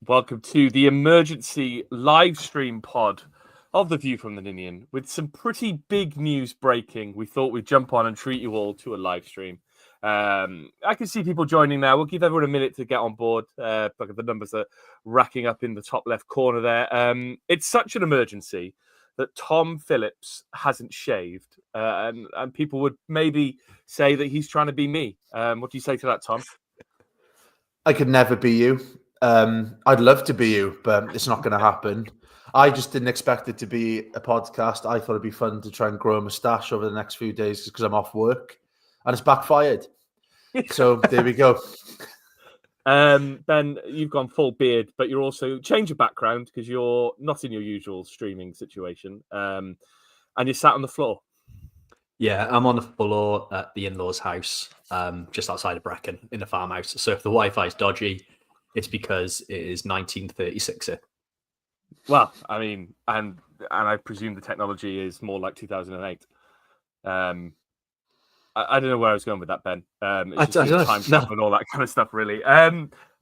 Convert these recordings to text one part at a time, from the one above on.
Welcome to the emergency live stream pod of The View from the Ninian with some pretty big news breaking. We thought we'd jump on and treat you all to a live stream. I can see people joining now. We'll give everyone a minute to get on board. Look at the numbers are racking up in the top left corner there. It's such an emergency that Tom Phillips hasn't shaved. And people would maybe say that he's trying to be me. What do you say to that, Tom? I could never be you. I'd love to be you, but it's not going to happen. I just didn't expect it to be a podcast. I thought it'd be fun to try and grow a moustache over the next few days because I'm off work, and it's backfired. So there we go. Ben, you've gone full beard, but you're also change your background because you're not in your usual streaming situation, and you're sat on the floor. Yeah, I'm on the floor at the in-laws' house, just outside of Brecon in a farmhouse. So if the Wi-Fi is dodgy, it's because it is 1936 here. Well, I mean, and I presume the technology is more like 2008. I don't know where I was going with that, Ben. It's just time stuff and all that kind of stuff, really.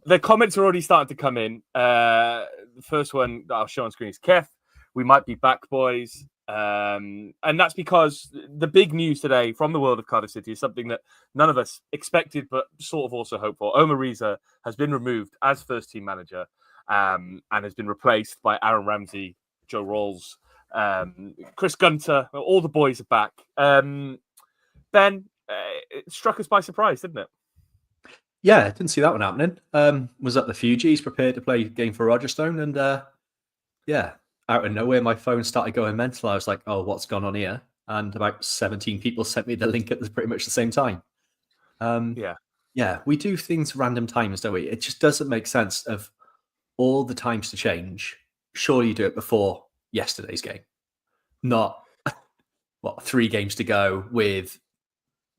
The comments are already starting to come in. The first one that I'll show on screen is Kev. We might be back, boys. And that's because the big news today from the world of Cardiff City is something that none of us expected, but sort of also hoped for. Omar Riza has been removed as first team manager and has been replaced by Aaron Ramsey, Joe Rolls, Chris Gunter. All the boys are back. Ben, it struck us by surprise, didn't it? Yeah, I didn't see that one happening. Was at the Fugees, prepared to play a game for Rogerstone, and yeah, out of nowhere, my phone started going mental. I was like, oh, what's gone on here? And about 17 people sent me the link at pretty much the same time. Yeah, we do things random times, don't we? It just doesn't make sense of all the times to change. Surely you do it before yesterday's game. Not, 3 games to go with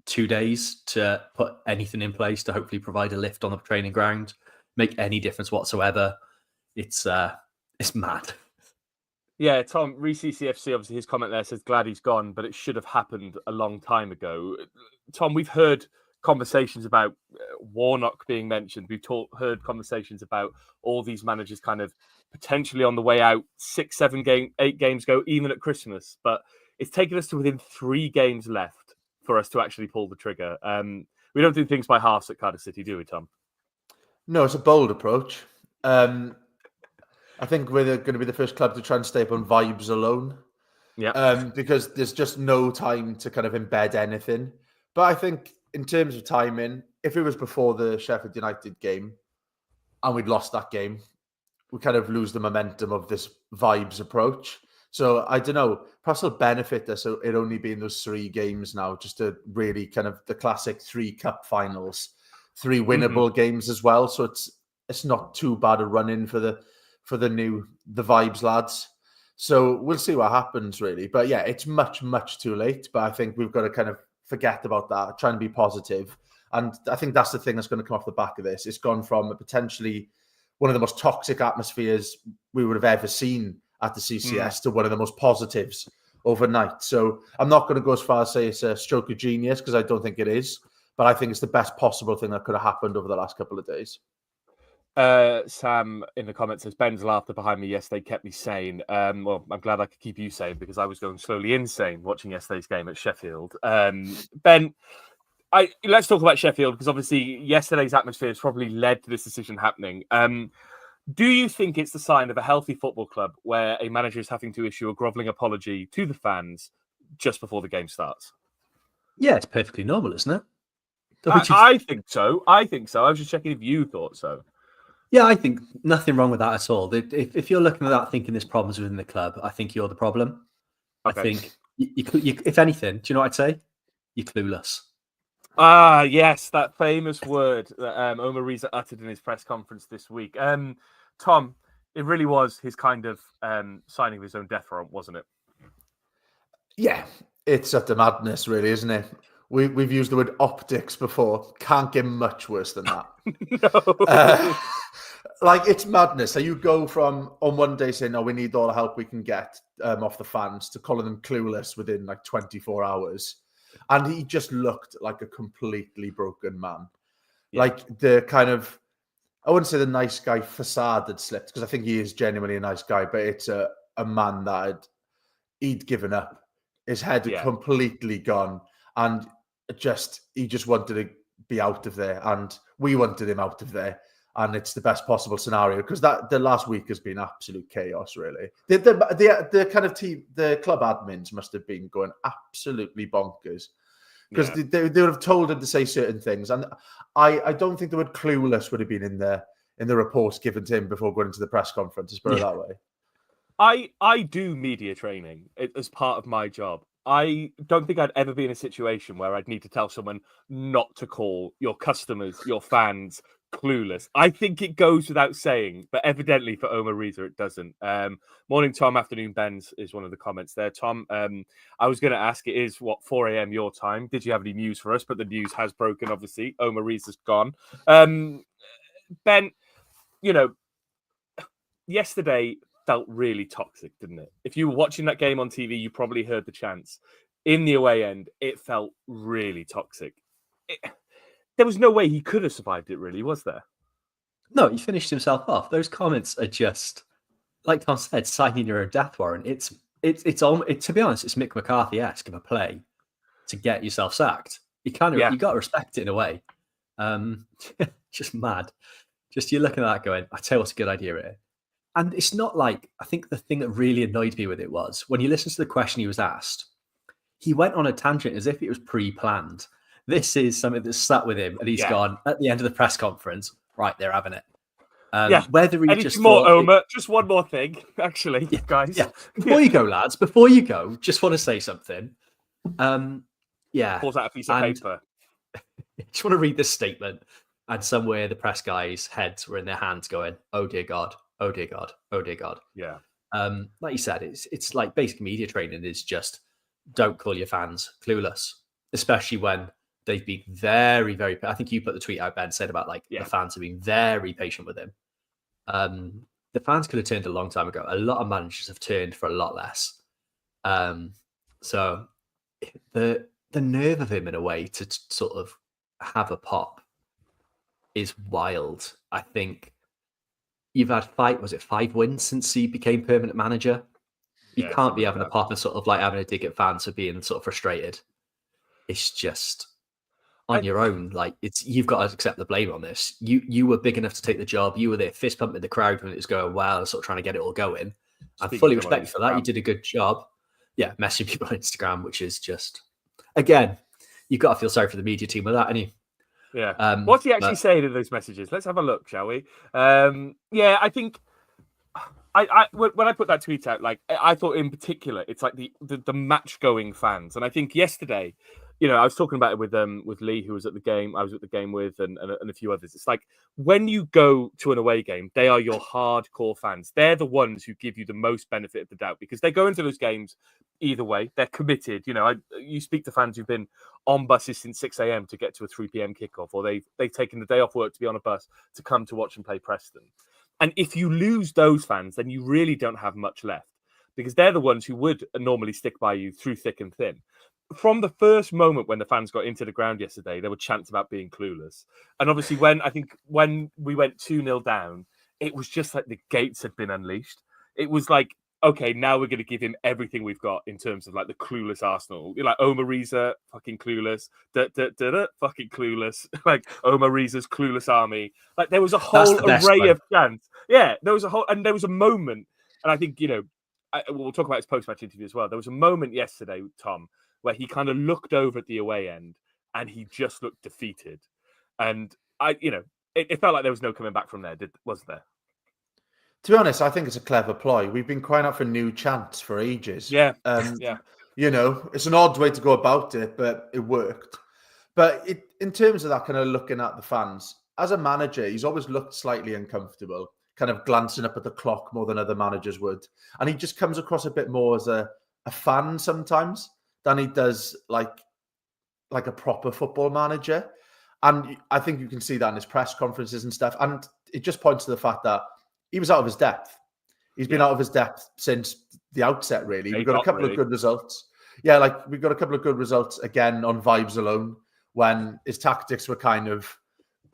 2 days to put anything in place to hopefully provide a lift on the training ground, make any difference whatsoever. It's mad. Yeah, Tom, CFC, obviously his comment there says, glad he's gone, but it should have happened a long time ago. Tom, we've heard conversations about Warnock being mentioned. We've heard conversations about all these managers kind of potentially on the way out 6, 7 8 games ago, even at Christmas. But it's taken us to within 3 games left for us to actually pull the trigger. We don't do things by halves at Cardiff City, do we, Tom? No, it's a bold approach. I think we're going to be the first club to try and stay up on vibes alone. Yeah. Because there's just no time to kind of embed anything. But I think in terms of timing, if it was before the Sheffield United game and we'd lost that game, we kind of lose the momentum of this vibes approach. So I don't know, perhaps it'll benefit us it only being those 3 games now, just to really kind of the classic 3 cup finals, 3 winnable games as well. So it's not too bad a run in for the vibes lads. So we'll see what happens really. But yeah, it's much, much too late. But I think we've got to kind of forget about that, try and be positive. And I think that's the thing that's going to come off the back of this. It's gone from potentially one of the most toxic atmospheres we would have ever seen at the CCS to one of the most positives overnight. So I'm not going to go as far as say it's a stroke of genius because I don't think it is. But I think it's the best possible thing that could have happened over the last couple of days. Sam in the comments says Ben's laughter behind me yesterday kept me sane. Well, I'm glad I could keep you sane because I was going slowly insane watching yesterday's game at Sheffield. Ben, let's talk about Sheffield because obviously yesterday's atmosphere has probably led to this decision happening. Do you think it's the sign of a healthy football club where a manager is having to issue a grovelling apology to the fans just before the game starts? Yeah, it's perfectly normal, isn't it? I think so. I was just checking if you thought so. Yeah, I think nothing wrong with that at all. If you're looking at that thinking there's problems within the club, I think you're the problem. Okay. I think, you, if anything, do you know what I'd say? You're clueless. Ah, yes, that famous word that Omar Riza uttered in his press conference this week. Tom, it really was his kind of signing of his own death warrant, wasn't it? Yeah, it's utter madness, really, isn't it? We've used the word optics before. Can't get much worse than that. No. Like, it's madness. So you go from, on one day, saying, we need all the help we can get off the fans, to calling them clueless within, 24 hours. And he just looked like a completely broken man. Yeah. Like, the kind of I wouldn't say the nice guy facade had slipped, because I think he is genuinely a nice guy, but it's a man that he'd given up. His head had completely gone, and he just wanted to be out of there, and we wanted him out of there. And it's the best possible scenario, because the last week has been absolute chaos, really. The kind of team, the club admins must have been going absolutely bonkers, because they would have told him to say certain things, and I don't think the word clueless would have been in the reports given to him before going into the press conference. Let's put it that way. I do media training as part of my job. I don't think I'd ever be in a situation where I'd need to tell someone not to call your customers, your fans, clueless. I think it goes without saying, but evidently for Omar Riza it doesn't. Morning Tom, afternoon Ben's is one of the comments there. Tom, I was going to ask, it is 4 a.m. your time. Did you have any news for us? But the news has broken, obviously. Omar Riza's gone. Ben, yesterday felt really toxic, didn't it? If you were watching that game on TV, you probably heard the chants. In the away end, it felt really toxic. There was no way he could have survived it, really, was there? No, he finished himself off. Those comments are just, like Tom said, signing your own death warrant. To be honest, it's Mick McCarthy-esque of a play to get yourself sacked. You got to respect it in a way. Just mad. Just you're looking at that going, I tell you what's a good idea here. And it's not like, I think the thing that really annoyed me with it was when you listen to the question he was asked, he went on a tangent as if it was pre-planned. This is something that's sat with him, and he's gone at the end of the press conference. Right, they're having it. Whether he just more Omar, just one more thing, actually, guys. Yeah. Before you go, lads. Before you go, just want to say something. Pulls out a piece of paper. Just want to read this statement, and somewhere the press guys' heads were in their hands, going, "Oh dear God, oh dear God, oh dear God." Yeah. Like you said, it's like basic media training is just don't call your fans clueless, especially when they've been very, very. I think you put the tweet out, Ben, said about the fans have been very patient with him. The fans could have turned a long time ago. A lot of managers have turned for a lot less. So the nerve of him in a way to sort of have a pop is wild. I think you've had 5 wins since he became permanent manager. You can't be having a pop and sort of having a dig at fans for being sort of frustrated. It's just on your own. You've got to accept the blame on this. You were big enough to take the job. You were there fist pumping the crowd when it was going well and sort of trying to get it all going. I fully respect you for that. You did a good job. Yeah, messaging people on Instagram, which is just, again, you've got to feel sorry for the media team with that, haven't you? Yeah. What's he actually saying in those messages? Let's have a look, shall we? I think when I put that tweet out, I thought in particular, it's like the match going fans, and I think yesterday, I was talking about it with Lee, who was at the game. I was at the game with, and a few others. It's like when you go to an away game, they are your hardcore fans. They're the ones who give you the most benefit of the doubt because they go into those games either way. They're committed. You speak to fans who've been on buses since 6 a.m. to get to a 3 p.m. kickoff, or they've taken the day off work to be on a bus to come to watch and play Preston. And if you lose those fans, then you really don't have much left because they're the ones who would normally stick by you through thick and thin. From the first moment when the fans got into the ground yesterday, there were chants about being clueless. And obviously when we went 2-0 down, it was just like the gates had been unleashed. It was like, okay, now we're going to give him everything we've got in terms of the clueless Arsenal. You're like Omar Riza, fucking clueless, fucking clueless, Omar Riza's clueless army. There was a whole array of chants. Yeah, there was a moment, and I think, we'll talk about his post-match interview as well. There was a moment yesterday, Tom, where he kind of looked over at the away end and he just looked defeated. And it felt like there was no coming back from there, wasn't there? To be honest, I think it's a clever ploy. We've been crying out for new chants for ages. Yeah. It's an odd way to go about it, but it worked. But in terms of that kind of looking at the fans, as a manager, he's always looked slightly uncomfortable, kind of glancing up at the clock more than other managers would. And he just comes across a bit more as a fan sometimes than he does like a proper football manager. And I think you can see that in his press conferences and stuff. And it just points to the fact that he was out of his depth. He's been out of his depth since the outset, really. We've got a couple of good results. Yeah, we've got a couple of good results, again, on vibes alone, when his tactics were kind of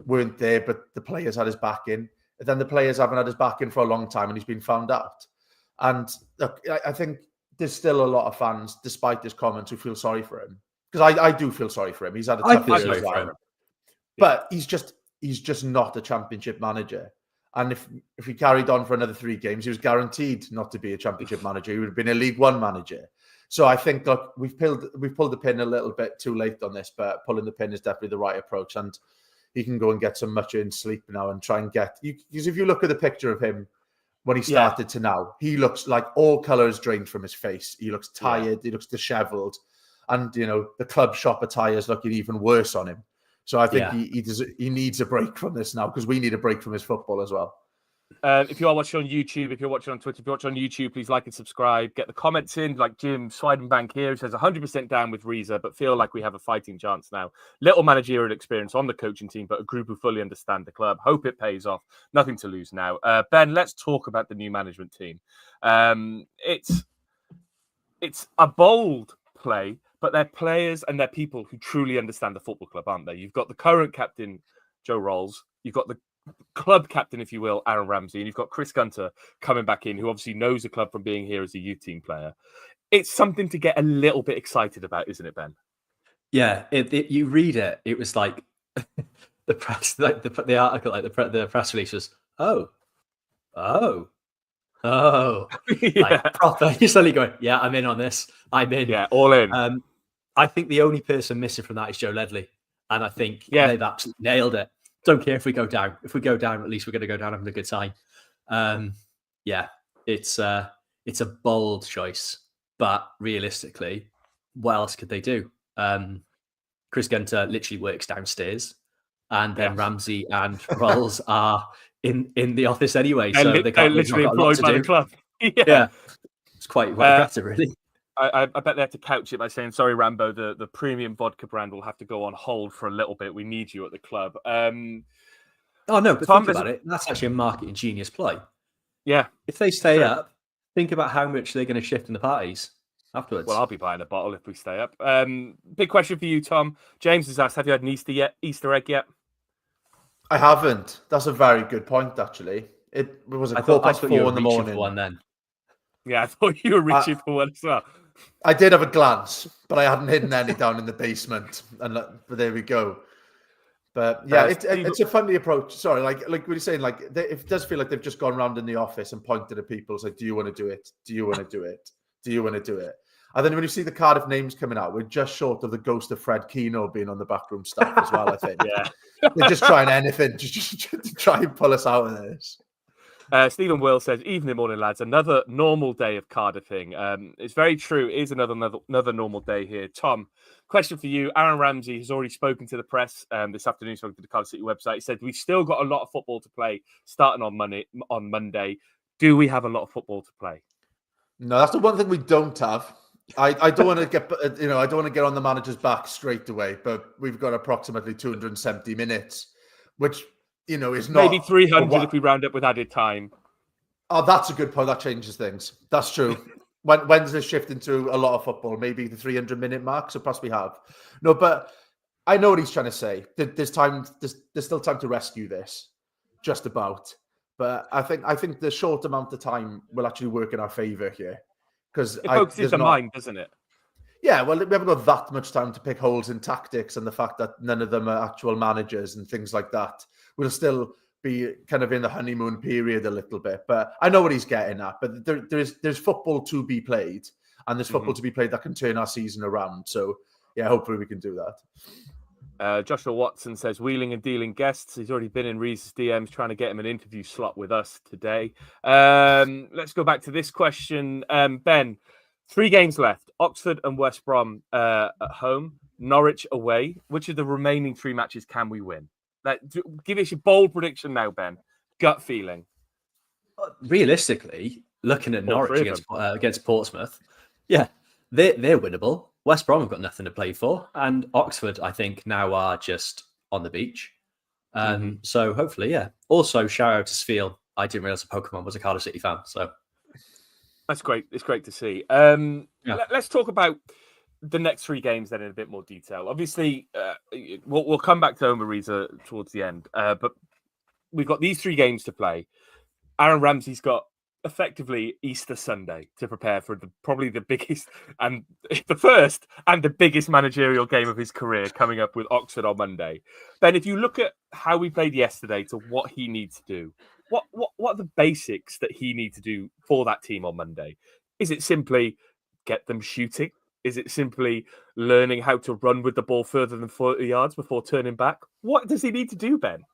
weren't there, but the players had his back in. And then the players haven't had his back in for a long time, and he's been found out. And look, I think there's still a lot of fans, despite his comments, who feel sorry for him. Because I do feel sorry for him. He's had a tough year as well. But he's just not a championship manager. And if he carried on for another 3 games, he was guaranteed not to be a championship manager. He would have been a League One manager. So I think, look, we've pulled the pin a little bit too late on this, but pulling the pin is definitely the right approach. And he can go and get some much earned sleep now and try and get. Because if you look at the picture of him when he started to now, he looks like all colours drained from his face. He looks tired. He looks dishevelled, and the club shop attire is looking even worse on him. So I think he needs a break from this now, because we need a break from his football as well. If you are watching on YouTube, if you're watching on Twitter, if you're watching on YouTube, please like and subscribe. Get the comments in, like Jim Swidenbank here, who says 100% down with Riza, but feel like we have a fighting chance now. Little managerial experience on the coaching team, but a group who fully understand the club. Hope it pays off. Nothing to lose now. Ben, let's talk about the new management team. It's a bold play, but they're players and they're people who truly understand the football club, aren't they? You've got the current captain, Joe Rolls. You've got the club captain, if you will, Aaron Ramsey, and you've got Chris Gunter coming back in, who obviously knows the club from being here as a youth team player. It's something to get a little bit excited about, isn't it, Ben? Yeah, you read it, it was like the press, like the article, like the press release was, oh, like proper. You're suddenly going, yeah, I'm in on this. I'm in. Yeah, all in. I think the only person missing from that is Joe Ledley, and I think they've absolutely nailed it. Don't care if we go down. If we go down, at least we're going to go down having a good time. It's a bold choice, but realistically, what else could they do? Chris Gunter literally works downstairs, and then Ramsey and Rolls are in the office anyway, so they can't literally employed by the club. It's quite impressive, really. I bet they have to couch it by saying, sorry, Rambo, the premium vodka brand will have to go on hold for a little bit. We need you at the club. Oh, no, but think about it. That's actually a marketing genius play. Yeah. If they stay up, think about how much they're going to shift in the parties afterwards. Well, I'll be buying a bottle if we stay up. Big question for you, Tom. James has asked, have you had an Easter egg yet? I haven't. That's a very good point, actually. It was a 4:15 in the morning. One then. Yeah, I thought you were reaching for one as well. I did have a glance, but I hadn't hidden any down in the basement. And but there we go. But yeah, it's a funny approach. Sorry, like what you're saying, like it does feel like they've just gone around in the office and pointed at people. It's like, do you want to do it? Do you want to do it? Do you want to do it? And then when you see the Cardiff names coming out, we're just short of the ghost of Fred Keno being on the backroom staff as well, I think. They're just trying anything just to try and pull us out of this. Stephen Will says, evening, morning, lads. Another normal day of Cardiffing. It's very true. It is another normal day here. Tom, question for you. Aaron Ramsey has already spoken to the press this afternoon, spoken to the Cardiff City website. He said, we've still got a lot of football to play starting on Monday. Do we have a lot of football to play? No, that's the one thing we don't have. I don't want to get, I don't want to get on the manager's back straight away, but we've got approximately 270 minutes, which, is not... Maybe 300 if we round up with added time. Oh, that's a good point. That changes things. That's true. When's this shift into a lot of football? Maybe the 300-minute mark, so perhaps we have. No, but I know what he's trying to say. There's still time to rescue this, just about. But I think the short amount of time will actually work in our favour here. Because it focuses the mind, doesn't it? Yeah, well, we haven't got that much time to pick holes in tactics and the fact that none of them are actual managers and things like that. We'll still be kind of in the honeymoon period a little bit. But I know what he's getting at. But there's football to be played, and there's football to be played that can turn our season around. So, yeah, hopefully we can do that. Joshua Watson says, wheeling and dealing guests. He's already been in Riza's DMs trying to get him an interview slot with us today. Let's go back to this question. Ben, 3 games left. Oxford and West Brom at home. Norwich away. Which of the remaining 3 matches can we win? Give us your bold prediction now, Ben. Gut feeling. Realistically, looking at Norwich against Portsmouth, yeah, they're winnable. West Brom have got nothing to play for, and Oxford, I think, now are just on the beach. So hopefully, yeah. Also, shout out to Sfeel. I didn't realize Pokemon was a Cardiff City fan, so that's great. It's great to see. Let's talk about the next three games then in a bit more detail. Obviously, we'll come back to Omar Riza towards the end, but we've got these three games to play. Aaron Ramsey's got effectively Easter Sunday to prepare for probably the biggest and the first and the biggest managerial game of his career coming up with Oxford on Monday. Ben, if you look at how we played yesterday to what he needs to do, what are the basics that he needs to do for that team on Monday? Is it simply get them shooting? Is it simply learning how to run with the ball further than 40 yards before turning back? What does he need to do, Ben?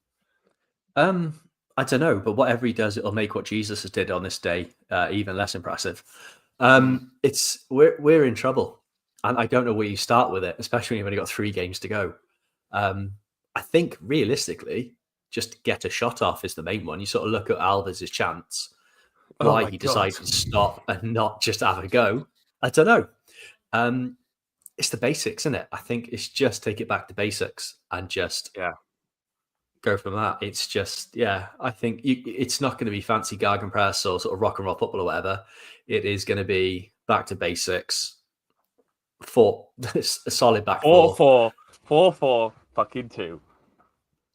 I don't know, but whatever he does, it'll make what Jesus did on this day even less impressive. We're in trouble, and I don't know where you start with it, especially when you've only got 3 games to go. I think realistically, just get a shot off is the main one. You sort of look at Alves' chance, why he decided to stop and not just have a go. I don't know. It's the basics, isn't it? I think it's just take it back to basics and just go from that. It's just, I think it's not going to be fancy gegenpress or sort of rock and roll football or whatever. It is going to be back to basics for a solid back 4-4 fucking 2.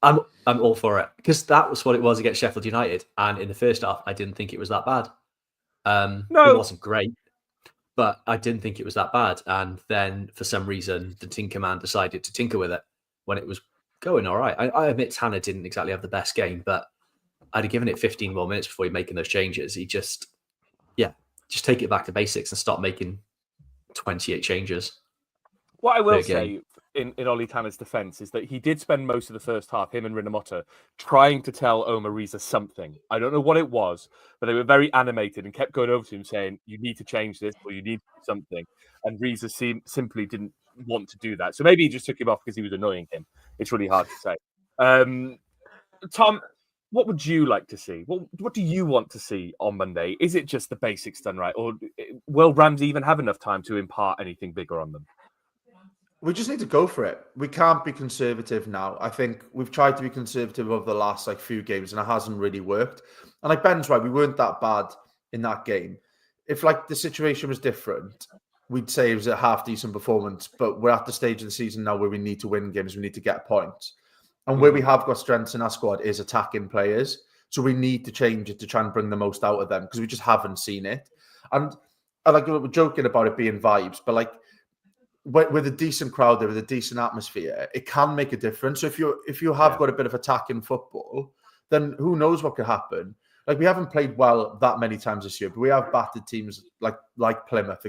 I'm all for it because that was what it was against Sheffield United, and in the first half I didn't think it was that bad. No, it wasn't great, but I didn't think it was that bad. And then for some reason the Tinker Man decided to tinker with it when it was going all right. I admit Tanner didn't exactly have the best game, but I'd have given it 15 more minutes before he making those changes. He just take it back to basics and start making 28 changes. What I will say in Ollie Tanner's defence is that he did spend most of the first half, him and Rinamotta, trying to tell Omar Riza something. I don't know what it was, but they were very animated and kept going over to him saying, you need to change this or you need something. And Riza simply didn't want to do that. So maybe he just took him off because he was annoying him. It's really hard to say. Tom, what would you like to see? What do you want to see on Monday? Is it just the basics done right? Or will Ramsey even have enough time to impart anything bigger on them? We just need to go for it. We can't be conservative now. I think we've tried to be conservative over the last few games and it hasn't really worked. And Ben's right, we weren't that bad in that game. If the situation was different, we'd say it was a half decent performance, but we're at the stage of the season now where we need to win games. We need to get points. And where we have got strengths in our squad is attacking players. So we need to change it to try and bring the most out of them because we just haven't seen it. And we're joking about it being vibes, but with a decent crowd there, with a decent atmosphere, it can make a difference. So if you have got a bit of attacking football, then who knows what could happen. We haven't played well that many times this year, but we have battered teams like Plymouth,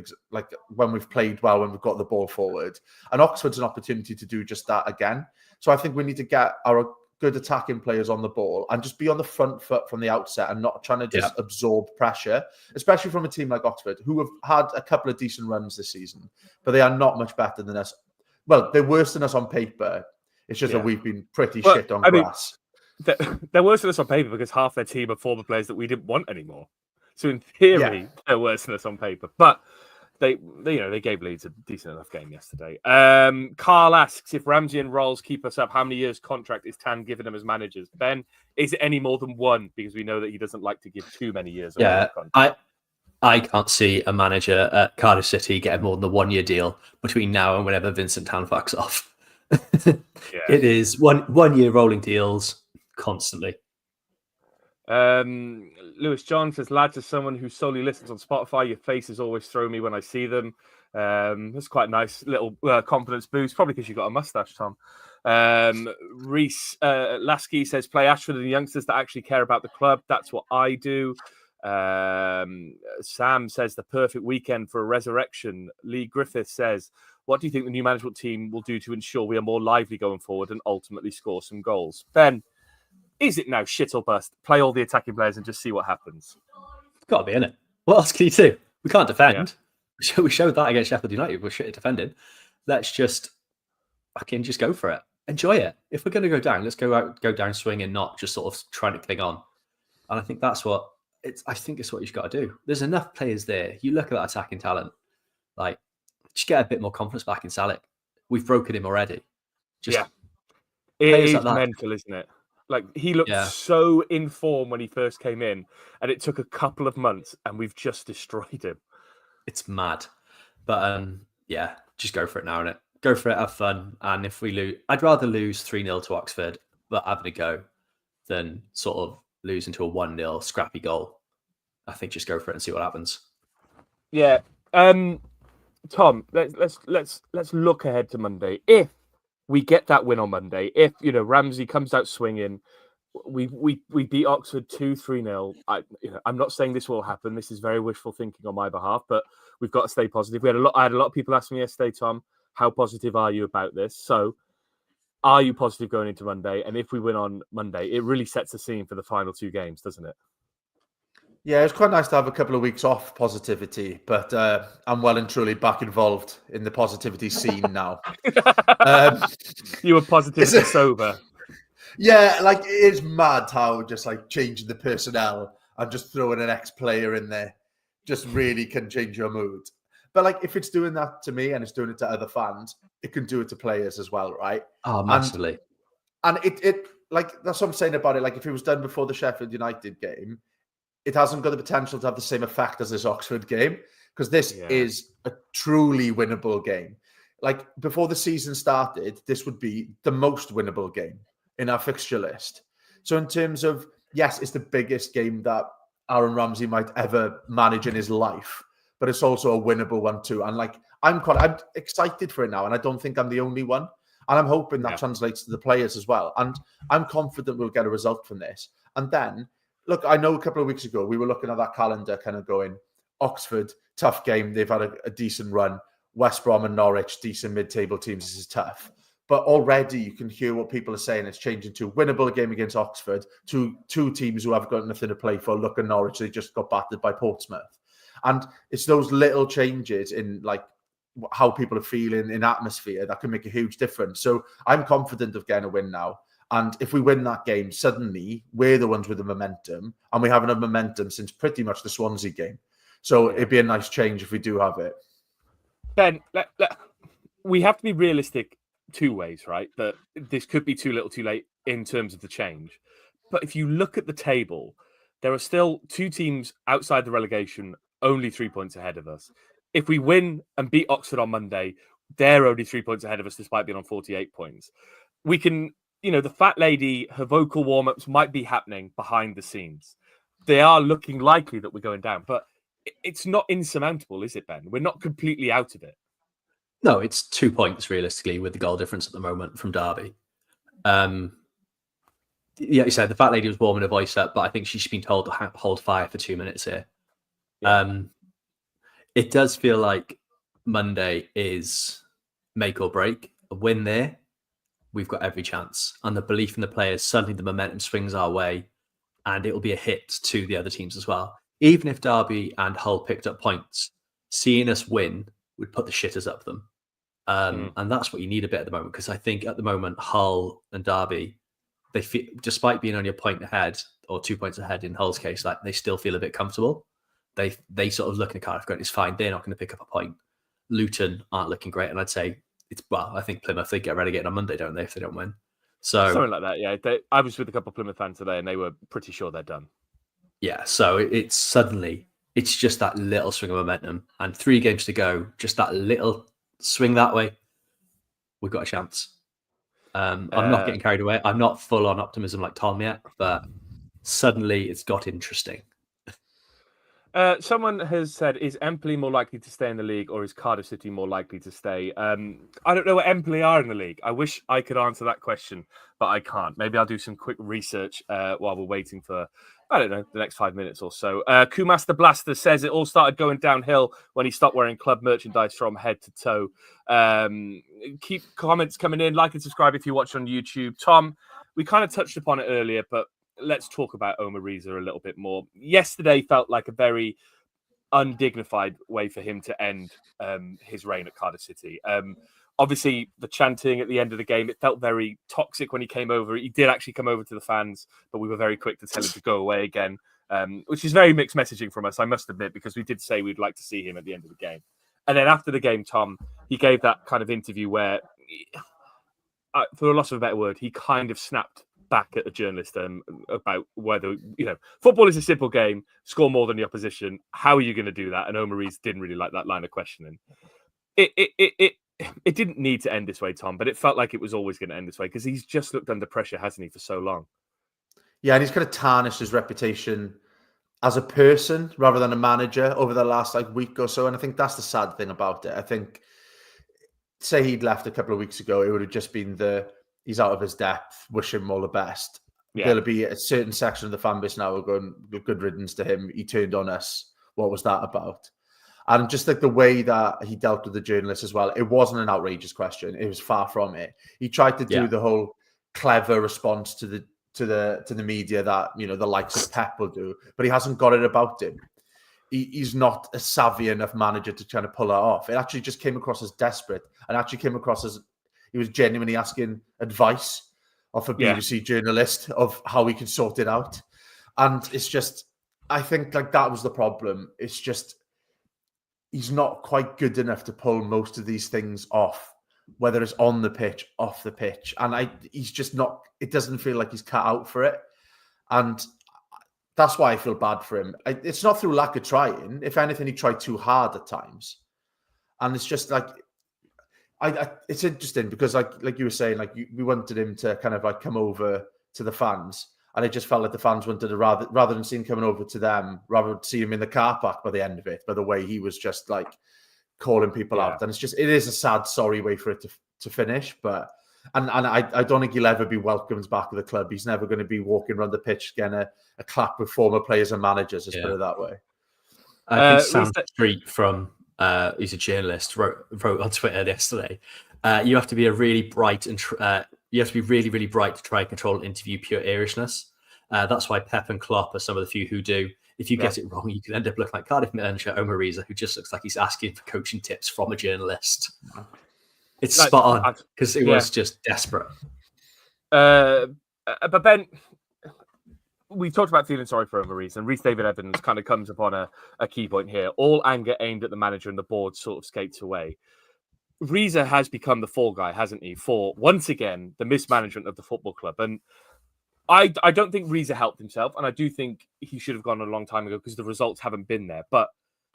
when we've played well, when we've got the ball forward. And Oxford's an opportunity to do just that again. So I think we need to get our good attacking players on the ball and just be on the front foot from the outset and not trying to just absorb pressure, especially from a team like Oxford, who have had a couple of decent runs this season, but they are not much better than us. Well, they're worse than us on paper. It's just that we've been pretty shit on grass. They're worse than us on paper because half their team are former players that we didn't want anymore. So in theory, they're worse than us on paper. But they gave Leeds a decent enough game yesterday. Carl asks, if Ramsey and Rolls keep us up, how many years contract is Tan giving them as managers? Ben, is it any more than 1? Because we know that he doesn't like to give too many years. I can't see a manager at Cardiff City getting more than the 1-year deal between now and whenever Vincent Tan fucks off. It is 1 year rolling deals constantly. Lewis John says, lads, as someone who solely listens on Spotify, your faces always throw me when I see them. That's quite a nice little confidence boost, probably because you've got a mustache, Tom. Reese Lasky says, play Ashford and the youngsters that actually care about the club. That's what I do. Sam says, the perfect weekend for a resurrection. Lee Griffith says, what do you think the new management team will do to ensure we are more lively going forward and ultimately score some goals? Ben, is it now shit or bust? Play all the attacking players and just see what happens. It's got to be, innit? What else can you do? We can't defend. Yeah. We showed that against Sheffield United. We're shit at defending. Let's just fucking just go for it. Enjoy it. If we're going to go down, let's go down swinging, not just sort of trying to cling on. And I think that's what I think it's what you've got to do. There's enough players there. You look at that attacking talent, just get a bit more confidence back in Salek. We've broken him already. It is mental, isn't it? He looked so in form when he first came in, and it took a couple of months, and we've just destroyed him. It's mad. But yeah, just go for it now, innit? Go for it, have fun. And if we lose, I'd rather lose 3-0 to Oxford, but having a go, than sort of losing to a 1-0 scrappy goal. I think just go for it and see what happens. Yeah. Tom, let's look ahead to Monday. If we get that win on Monday, if Ramsey comes out swinging, we beat Oxford 2-3-0. I'm not saying this will happen. This is very wishful thinking on my behalf, but we've got to stay positive. I had a lot of people ask me yesterday, Tom, how positive are you about this? So, are you positive going into Monday? And if we win on Monday, it really sets the scene for the final 2 games, doesn't it? Yeah, it's quite nice to have a couple of weeks off positivity, but I'm well and truly back involved in the positivity scene now. You were positivity sober. Yeah, like it is mad how just like changing the personnel and just throwing an ex-player in there just really can change your mood. But like if it's doing that to me and it's doing it to other fans, it can do it to players as well, right? Oh, massively. And it like that's what I'm saying about it. Like if it was done before the Sheffield United game, it hasn't got the potential to have the same effect as this Oxford game because this is a truly winnable game. Like before the season started, this would be the most winnable game in our fixture list. So in terms of, yes, it's the biggest game that Aaron Ramsey might ever manage in his life, but it's also a winnable one too. And like, I'm excited for it now. And I don't think I'm the only one. And I'm hoping that translates to the players as well. And I'm confident we'll get a result from this. And then, look, I know a couple of weeks ago, we were looking at that calendar kind of going, Oxford, tough game. They've had a decent run. West Brom and Norwich, decent mid-table teams. This is tough. But already you can hear what people are saying. It's changing to winnable game against Oxford, to 2 teams who have got nothing to play for. Look at Norwich, they just got battered by Portsmouth. And it's those little changes in like how people are feeling in atmosphere that can make a huge difference. So I'm confident of getting a win now. And if we win that game, suddenly we're the ones with the momentum. And we haven't had momentum since pretty much the Swansea game. So it'd be a nice change if we do have it. Ben, we have to be realistic 2 ways, right? That this could be too little too late in terms of the change. But if you look at the table, there are still 2 teams outside the relegation, only 3 points ahead of us. If we win and beat Oxford on Monday, they're only 3 points ahead of us despite being on 48 points. We can, the fat lady, her vocal warm-ups might be happening behind the scenes. They are looking likely that we're going down, but it's not insurmountable, is it, Ben? We're not completely out of it. No, it's 2 points realistically with the goal difference at the moment from Derby. You said the fat lady was warming her voice up, but I think she's been told to hold fire for 2 minutes here. Yeah. It does feel like Monday is make or break. A win there, we've got every chance. And the belief in the players, suddenly the momentum swings our way, and it will be a hit to the other teams as well. Even if Derby and Hull picked up points, seeing us win would put the shitters up them. And that's what you need a bit at the moment, because I think at the moment, Hull and Derby, they feel, despite being only a point ahead or 2 points ahead in Hull's case, like they still feel a bit comfortable. They sort of look at Cardiff going, it's fine, they're not going to pick up a point. Luton aren't looking great, and I'd say I think Plymouth, they get relegated on Monday, don't they, if they don't win? So something like that, yeah. I was with a couple of Plymouth fans today, and they were pretty sure they're done. Yeah, so it's just that little swing of momentum, and 3 games to go, just that little swing that way, we've got a chance. I'm not getting carried away. I'm not full on optimism like Tom yet, but suddenly it's got interesting. Someone has said, is Empoli more likely to stay in the league, or is Cardiff City more likely to stay? I don't know what Empoli are in the league. I wish I could answer that question, but I can't. Maybe I'll do some quick research while we're waiting for, I don't know, the next 5 minutes or so. Kumas the Blaster says it all started going downhill when he stopped wearing club merchandise from head to toe. Keep comments coming in. Like and subscribe if you watch on YouTube. Tom, we kind of touched upon it earlier, but let's talk about Omar Riza a little bit more. Yesterday felt like a very undignified way for him to end his reign at Cardiff City. Obviously, the chanting at the end of the game, it felt very toxic when he came over. He did actually come over to the fans, but we were very quick to tell him to go away again, which is very mixed messaging from us, I must admit, because we did say we'd like to see him at the end of the game. And then after the game, Tom, he gave that kind of interview where, for a loss of a better word, he kind of snapped back at a journalist about whether, football is a simple game, score more than the opposition. How are you going to do that? And Omar Riza didn't really like that line of questioning. it didn't need to end this way, Tom, but it felt like it was always going to end this way because he's just looked under pressure, hasn't he, for so long? Yeah, and he's kind of tarnished his reputation as a person rather than a manager over the last week or so. And I think that's the sad thing about it. I think, say he'd left a couple of weeks ago, it would have just been he's out of his depth, wish him all the best. Yeah. There'll be a certain section of the fan base now who are going, good riddance to him. He turned on us. What was that about? And just the way that he dealt with the journalists as well, it wasn't an outrageous question. It was far from it. He tried to do the whole clever response to the media that the likes of Pep will do, but he hasn't got it about him. He's not a savvy enough manager to try to pull it off. It actually just came across as desperate, and actually came across as he was genuinely asking advice of a BBC journalist of how he could sort it out. And it's just, I think that was the problem. It's just he's not quite good enough to pull most of these things off, whether it's on the pitch, off the pitch. And he's just not, it doesn't feel like he's cut out for it. And that's why I feel bad for him. It's not through lack of trying. If anything, he tried too hard at times. And it's just it's interesting because like you were saying, we wanted him to kind of come over to the fans. And it just felt like the fans wanted to, rather than see him coming over to them, rather see him in the car park by the end of it, by the way he was just calling people out. And it is a sad, sorry way for it to finish. But and I don't think he'll ever be welcomed back with the club. He's never going to be walking around the pitch getting a clap with former players and managers, let's put it that way. I think Sam Street from who's a journalist wrote on Twitter yesterday. You have to be a really bright and you have to be really, really bright to try and control and interview pure Irishness. That's why Pep and Klopp are some of the few who do. If you get it wrong, you can end up looking like Cardiff manager Omar Riza, who just looks like he's asking for coaching tips from a journalist. It's spot on because it was just desperate. But Ben, we've talked about feeling sorry for Omar Riza, and Reece David Evans kind of comes upon a key point here. All anger aimed at the manager and the board sort of skates away. Riza has become the fall guy, hasn't he, for, once again, the mismanagement of the football club. And I don't think Riza helped himself, and I do think he should have gone a long time ago because the results haven't been there. But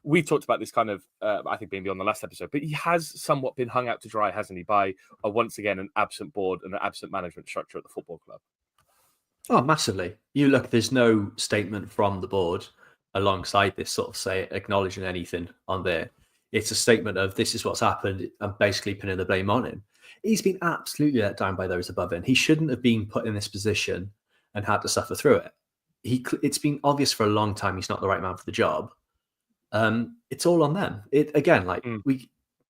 we talked about this kind of, I think, maybe on the last episode, but he has somewhat been hung out to dry, hasn't he, by, once again, an absent board and an absent management structure at the football club. Oh, massively. There's no statement from the board alongside this sort of acknowledging anything on there. It's a statement of this is what's happened and basically pinning the blame on him. He's been absolutely let down by those above him. He shouldn't have been put in this position and had to suffer through it. It's been obvious for a long time he's not the right man for the job. It's all on them.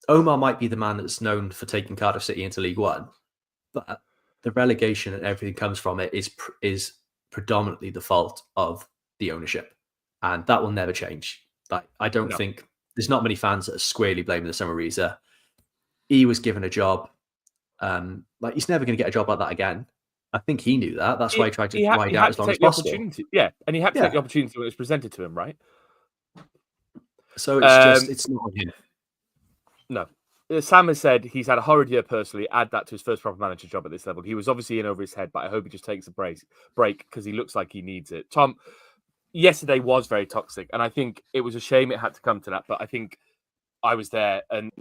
Omar might be the man that's known for taking Cardiff City into League One, but the relegation and everything comes from it is predominantly the fault of the ownership, and that will never change. I don't think there's not many fans that are squarely blaming the Omar Riza. He was given a job. He's never going to get a job like that again. I think he knew that. That's why he tried to ride out as long as possible. Yeah, and he had to take the opportunity when it was presented to him, right? So it's not on him. No. Sam has said he's had a horrid year personally. Add that to his first proper manager job at this level. He was obviously in over his head, but I hope he just takes a break because he looks like he needs it. Tom, yesterday was very toxic, and I think it was a shame it had to come to that, but I think I was there, and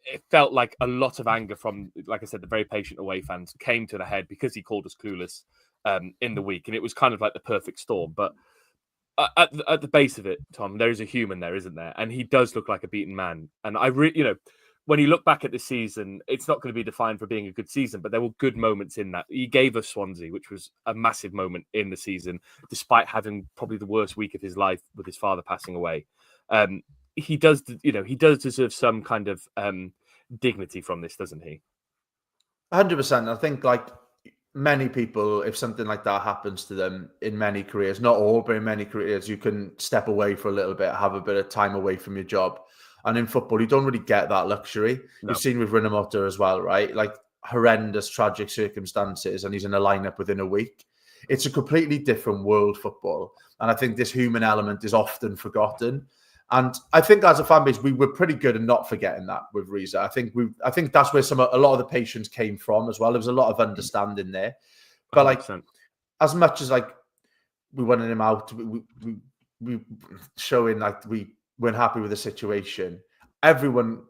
it felt like a lot of anger from, like I said, the very patient away fans came to the head because he called us clueless in the week, and it was kind of like the perfect storm. But at the base of it, Tom, there is a human there, isn't there? And he does look like a beaten man. And when you look back at this season, it's not going to be defined for being a good season, but there were good moments in that. He gave us Swansea, which was a massive moment in the season, despite having probably the worst week of his life with his father passing away. He does deserve some kind of dignity from this, doesn't he? 100%. I think many people, if something like that happens to them in many careers, not all, but in many careers, you can step away for a little bit, have a bit of time away from your job. And in football, you don't really get that luxury. No. You've seen with Rinomota as well, right? Horrendous, tragic circumstances, and he's in a lineup within a week. It's a completely different world, football. And I think this human element is often forgotten. And I think as a fan base, we were pretty good at not forgetting that with Riza. I think that's where a lot of the patience came from as well. There was a lot of understanding there. But 100%. As much as we wanted him out, we showing we weren't happy with the situation. Everyone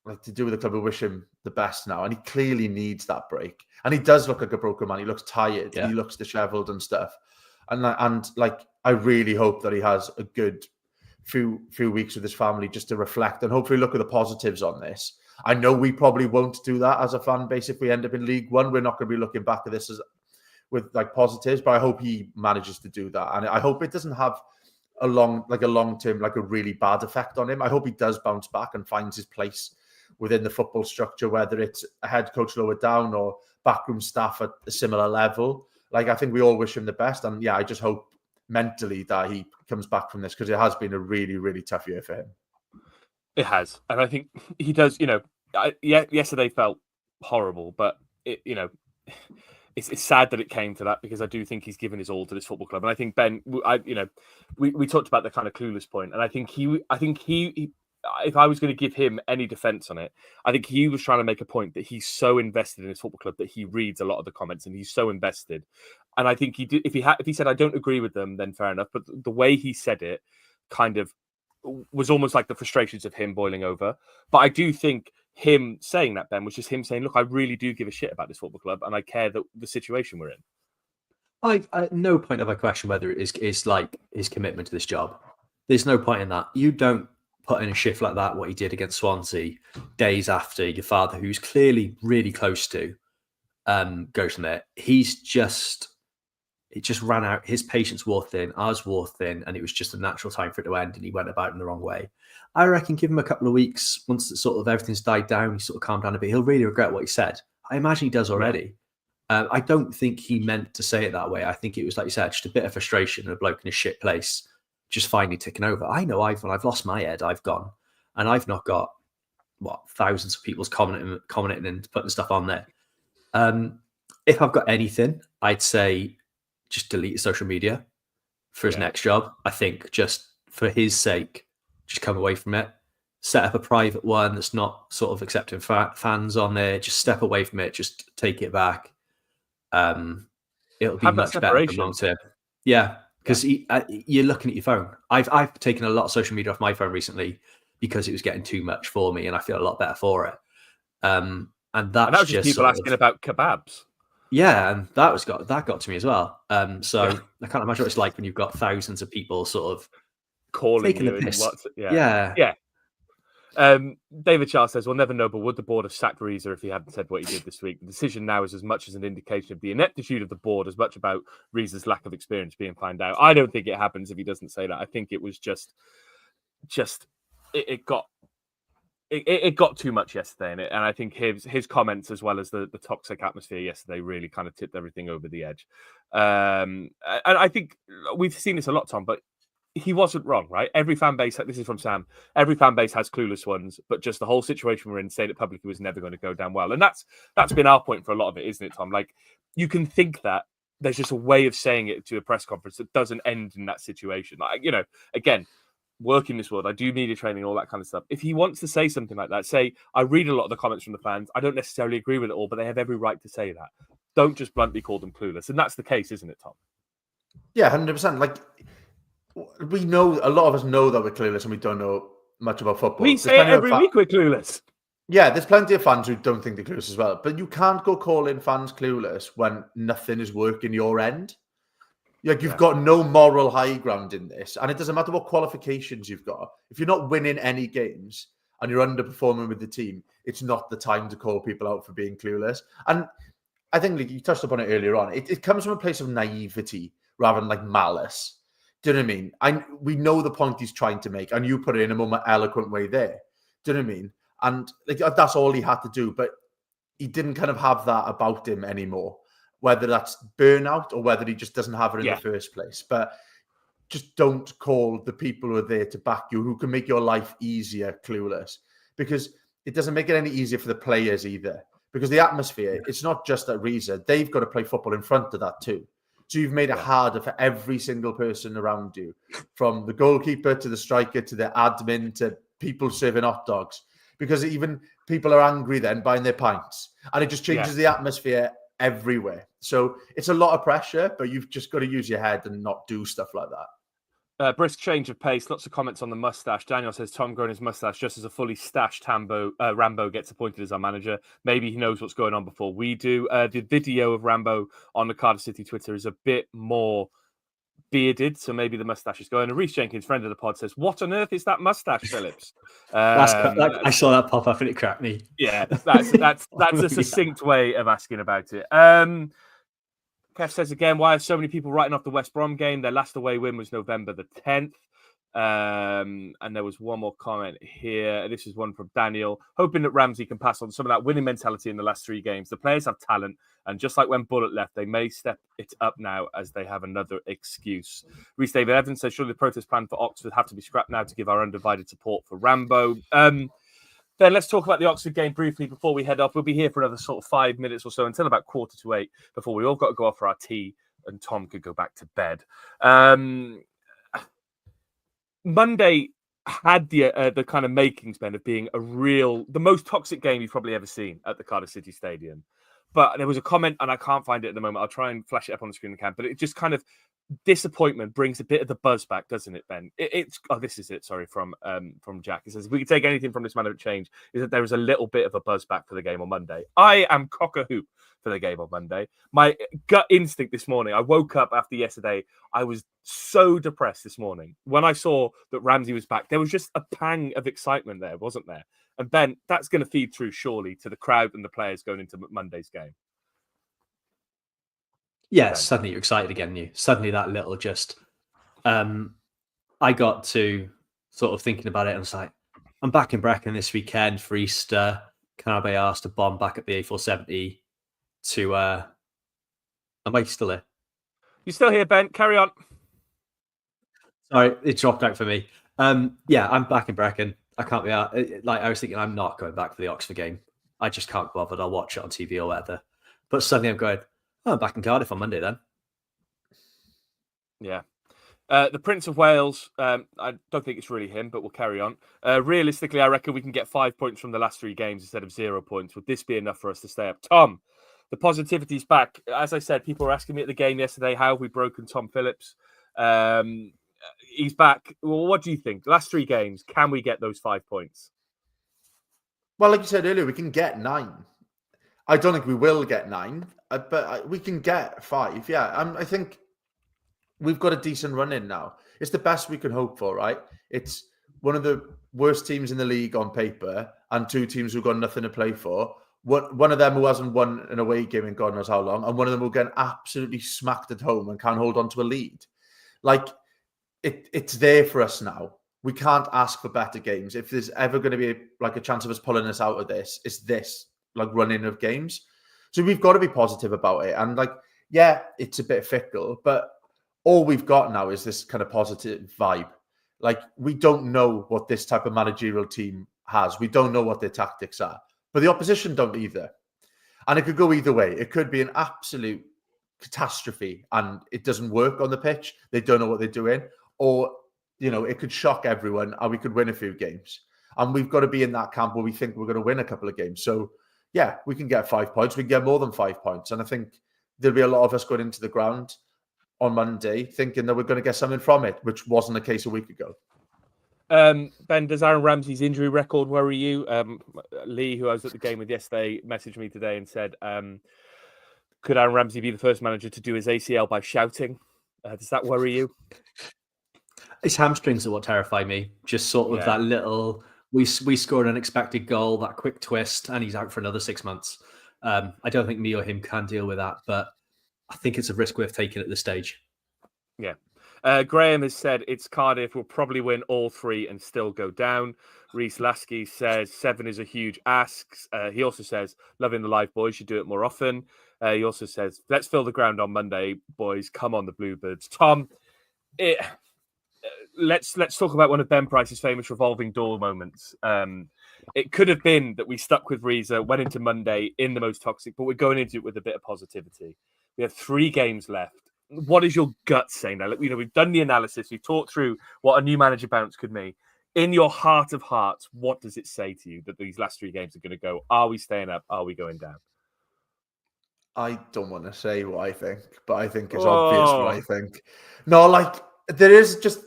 like to do with the club. We wish him the best now, and he clearly needs that break. And he does look like a broken man. He looks tired. Yeah. He looks dishevelled and stuff. And like I really hope that he has a good few weeks with his family just to reflect and hopefully look at the positives on this. I know we probably won't do that as a fan base if we end up in League One. We're not going to be looking back at this as with like positives, but I hope he manages to do that, and I hope it doesn't have a long term, like a really bad effect on him. I hope he does bounce back and finds his place within the football structure, whether it's a head coach lower down or backroom staff at a similar level. Like, I think we all wish him the best. And yeah, I just hope mentally that he comes back from this, because it has been a really, really tough year for him. It has. And I think he does, yesterday felt horrible, but it's sad that it came to that, because I do think he's given his all to this football club. And I think Ben, we talked about the kind of clueless point, and I think he if I was going to give him any defense on it, I think he was trying to make a point that he's so invested in his football club that he reads a lot of the comments and he's so invested. And I think he did. If he said, I don't agree with them, then fair enough. But the way he said it kind of was almost like the frustrations of him boiling over. But I do think him saying that, Ben, was just him saying, look, I really do give a shit about this football club and I care that the situation we're in. I at no point have I questioned whether it is like his commitment to this job. There's no point in that. You don't put in a shift like that, what he did against Swansea, days after your father, who's clearly really close to, goes from there. It just ran out. His patience wore thin, ours wore thin, and it was just a natural time for it to end, and he went about in the wrong way. I reckon give him a couple of weeks, once it sort of everything's died down, he sort of calmed down a bit, he'll really regret what he said. I imagine he does already. I don't think he meant to say it that way. I think it was, like you said, just a bit of frustration, a bloke in a shit place, just finally ticking over. I know when I've lost my head, I've gone, and I've not got thousands of people's commenting and putting stuff on there. If I've got anything, I'd say just delete his social media for his next job. I think just for his sake, just come away from it. Set up a private one that's not sort of accepting fans on there. Just step away from it. Just take it back. It'll be much better for long term. Yeah. Because you're looking at your phone. I've taken a lot of social media off my phone recently because it was getting too much for me, and I feel a lot better for it. And that was just people asking about kebabs. Yeah, and that got to me as well. I can't imagine what it's like when you've got thousands of people sort of calling you. Yeah. David Charles says, we'll never know, but would the board have sacked Riza if he hadn't said what he did this week? The decision now is as much as an indication of the ineptitude of the board as much about Riza's lack of experience being found out. I don't think it happens if he doesn't say that. I think it was just it got too much yesterday, and I think his comments, as well as the toxic atmosphere yesterday, really kind of tipped everything over the edge. And I think we've seen this a lot, Tom, but he wasn't wrong, right? Every fan base, this is from Sam, every fan base has clueless ones, but just the whole situation we're in, saying it publicly, was never going to go down well. And that's been our point for a lot of it, isn't it, Tom? Like, you can think that there's just a way of saying it to a press conference that doesn't end in that situation. Like, again, work in this world, I do media training, all that kind of stuff. If he wants to say something like that, say, I read a lot of the comments from the fans, I don't necessarily agree with it all, but they have every right to say that. Don't just bluntly call them clueless. And that's the case, isn't it, Tom? Yeah, 100%. Like, we know, a lot of us know that we're clueless and we don't know much about football. We say it every week we're clueless. Yeah, there's plenty of fans who don't think they're clueless as well. But you can't go calling fans clueless when nothing is working your end. Like, you've got no moral high ground in this. And it doesn't matter what qualifications you've got. If you're not winning any games and you're underperforming with the team, it's not the time to call people out for being clueless. And I think, like, you touched upon it earlier on. It comes from a place of naivety rather than, like, malice. Do you know what I mean? We know the point he's trying to make, and you put it in a more eloquent way there. Do you know what I mean? And like, that's all he had to do. But he didn't kind of have that about him anymore, whether that's burnout or whether he just doesn't have it in the first place. But just don't call the people who are there to back you, who can make your life easier, clueless, because it doesn't make it any easier for the players either. Because the atmosphere, it's not just at Riza. They've got to play football in front of that too. So you've made it harder for every single person around you, from the goalkeeper to the striker to the admin to people serving hot dogs, because even people are angry then buying their pints, and it just changes the atmosphere everywhere. So it's a lot of pressure, but you've just got to use your head and not do stuff like that. Brisk change of pace. Lots of comments on the mustache. Daniel says Tom growing his mustache just as a fully stashed Rambo gets appointed as our manager. Maybe he knows what's going on before we do. The video of Rambo on the Cardiff City Twitter is a bit more bearded, so maybe the mustache is going. And Reece Jenkins, friend of the pod, says, "What on earth is that mustache, Phillips?" I saw that pop up and it cracked me. Yeah, that's a succinct way of asking about it. Kev says again, why are so many people writing off the West Brom game? Their last away win was November the 10th. And there was one more comment here. This is one from Daniel. Hoping that Ramsey can pass on some of that winning mentality in the last 3 games. The players have talent. And just like when Bullet left, they may step it up now as they have another excuse. Rhys David Evans says, surely the protest plan for Oxford have to be scrapped now to give our undivided support for Rambo. Then let's talk about the Oxford game briefly before we head off. We'll be here for another sort of 5 minutes or so until about 7:45 before we all got to go off for our tea and Tom could go back to bed. Monday had the kind of makings, Ben, of being the most toxic game you've probably ever seen at the Cardiff City Stadium. But there was a comment, and I can't find it at the moment. I'll try and flash it up on the screen if I can. But it just kind of disappointment brings a bit of the buzz back, doesn't it, Ben? This is it. Sorry, from Jack. It says, if we could take anything from this manner of change, is that there was a little bit of a buzz back for the game on Monday. I am cock-a-hoop for the game on Monday. My gut instinct this morning, I woke up after yesterday, I was so depressed this morning. When I saw that Ramsey was back, there was just a pang of excitement there, wasn't there? And Ben, that's going to feed through surely to the crowd and the players going into Monday's game. Yeah, suddenly you're excited again. Suddenly that little just, I got to sort of thinking about it and was like, I'm back in Brecon this weekend for Easter. Can I be asked to bomb back at the A470 to, am I still here? You're still here, Ben. Carry on. Sorry, it dropped out for me. Yeah, I'm back in Brecon. I can't be out. Like, I was thinking I'm not going back for the Oxford game. I just can't be bothered. I'll watch it on TV or whatever. But suddenly I'm going, I'm back in Cardiff on Monday then. Yeah. The Prince of Wales, I don't think it's really him, but we'll carry on. Realistically, I reckon we can get 5 points from the last 3 games instead of 0 points. Would this be enough for us to stay up? Tom, the positivity's back. As I said, people were asking me at the game yesterday, how have we broken Tom Phillips? He's back. Well, what do you think? Last 3 games, can we get those 5 points? Well, like you said earlier, we can get 9. I don't think we will get 9, but we can get 5. Yeah, I think we've got a decent run in now. It's the best we can hope for, right? It's one of the worst teams in the league on paper and 2 teams who've got nothing to play for. One of them who hasn't won an away game in God knows how long, and one of them will get absolutely smacked at home and can't hold on to a lead. Like, it's there for us now. We can't ask for better games. If there's ever going to be a chance of us pulling us out of this, it's this run-in of games. So we've got to be positive about it. And yeah, it's a bit fickle, but all we've got now is this kind of positive vibe. We don't know what this type of managerial team has. We don't know what their tactics are, but the opposition don't either. And it could go either way. It could be an absolute catastrophe and it doesn't work on the pitch. They don't know what they're doing. Or, it could shock everyone and we could win a few games. And we've got to be in that camp where we think we're going to win a couple of games. So, yeah, we can get 5 points. We can get more than 5 points. And I think there'll be a lot of us going into the ground on Monday thinking that we're going to get something from it, which wasn't the case a week ago. Ben, does Aaron Ramsey's injury record worry you? Lee, who I was at the game with yesterday, messaged me today and said, could Aaron Ramsey be the first manager to do his ACL by shouting? Does that worry you? His hamstrings are what terrify me. Just sort of that little, we scored an unexpected goal, that quick twist, and he's out for another 6 months. I don't think me or him can deal with that, but I think it's a risk worth taking at this stage. Yeah. Graham has said it's Cardiff will probably win all 3 and still go down. Reese Lasky says 7 is a huge ask. He also says, loving the live boys, should do it more often. He also says, let's fill the ground on Monday, boys. Come on, the Bluebirds. Tom, let's talk about one of Ben Price's famous revolving door moments. It could have been that we stuck with Riza, went into Monday in the most toxic, but we're going into it with a bit of positivity. We have 3 games left. What is your gut saying now? We've done the analysis. We've talked through what a new manager bounce could mean. In your heart of hearts, what does it say to you that these last 3 games are going to go? Are we staying up? Are we going down? I don't want to say what I think, but I think it's obvious what I think. No, there is just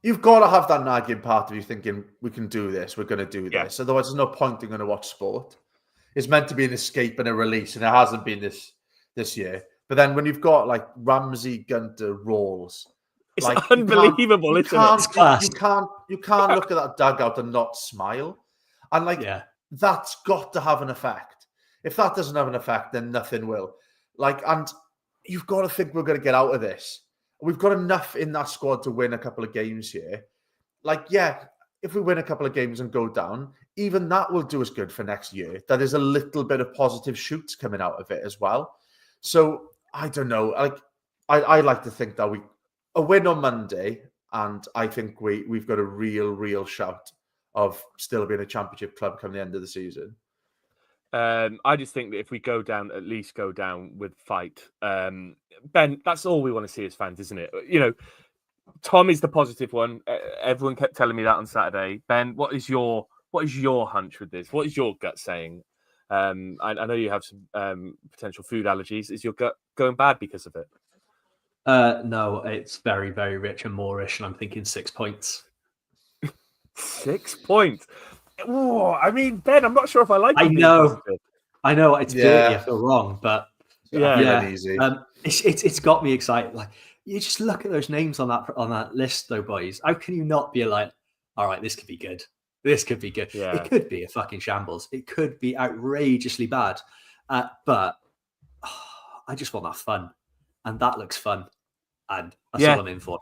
you've got to have that nagging part of you thinking, we can do this, we're going to do Yeah. this. Otherwise, there's no point in going to watch sport. It's meant to be an escape and a release, and it hasn't been this year. But then when you've got like Ramsey, Gunter, Rawls, It's like unbelievable, isn't it? You can't look at that dugout and not smile. And like that's got to have an effect. If that doesn't have an effect, then nothing will. Like, and you've got to think we're going to get out of this. We've got enough in that squad to win a couple of games here. Like, yeah, if we win a couple of games and go down, even that will do us good for next year. That is a little bit of positive shoots coming out of it as well. So I don't know. Like, I like to think that a win on Monday, and I think we've got a real shout of still being a championship club come the end of the season. I just think that if we go down, at least go down with fight. Ben, that's all we want to see as fans, isn't it? You know, Tom is the positive one. Everyone kept telling me that on Saturday. Ben, what is your hunch with this? What is your gut saying? I know you have some potential food allergies. Is your gut going bad because of it? No, it's very, very rich and Moorish, and I'm thinking 6 points. 6 points. Oh, I mean, Ben, I'm not sure if I like. I know it's dirty. I feel wrong, but easy. It's got me excited. Like, you just look at those names on that list, though, boys. How can you not be like, all right, this could be good. This could be good. Yeah. It could be a fucking shambles. It could be outrageously bad. But I just want that fun, and that looks fun, and that's all I'm in for.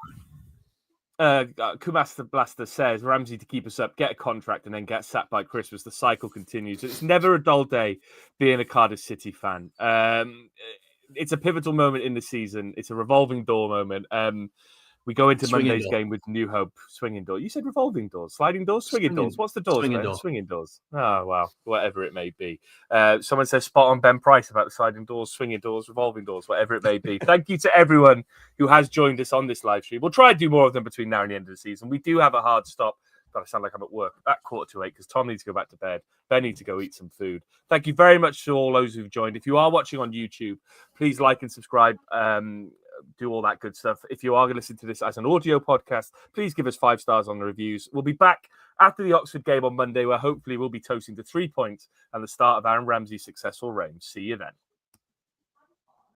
Kumasta Blaster says Ramsey to keep us up, get a contract, and then get sacked by Christmas. The cycle continues. It's never a dull day being a Cardiff City fan. It's a pivotal moment in the season. It's a revolving door moment. We go into Monday's game with new hope. Swinging door. You said revolving doors, sliding doors, swinging doors. What's the doors? Swinging doors. Oh, wow. Whatever it may be. Someone says spot on Ben Price about the sliding doors, swinging doors, revolving doors, whatever it may be. Thank you to everyone who has joined us on this live stream. We'll try and do more of them between now and the end of the season. We do have a hard stop. God, I sound like I'm at work at 7:45 because Tom needs to go back to bed. Ben needs to go eat some food. Thank you very much to all those who've joined. If you are watching on YouTube, please like and subscribe. Do all that good stuff. If you are going to listen to this as an audio podcast, please give us 5 stars on the reviews. We'll be back after the Oxford game on Monday, where hopefully we'll be toasting to 3 points and the start of Aaron Ramsey's successful reign. See you then.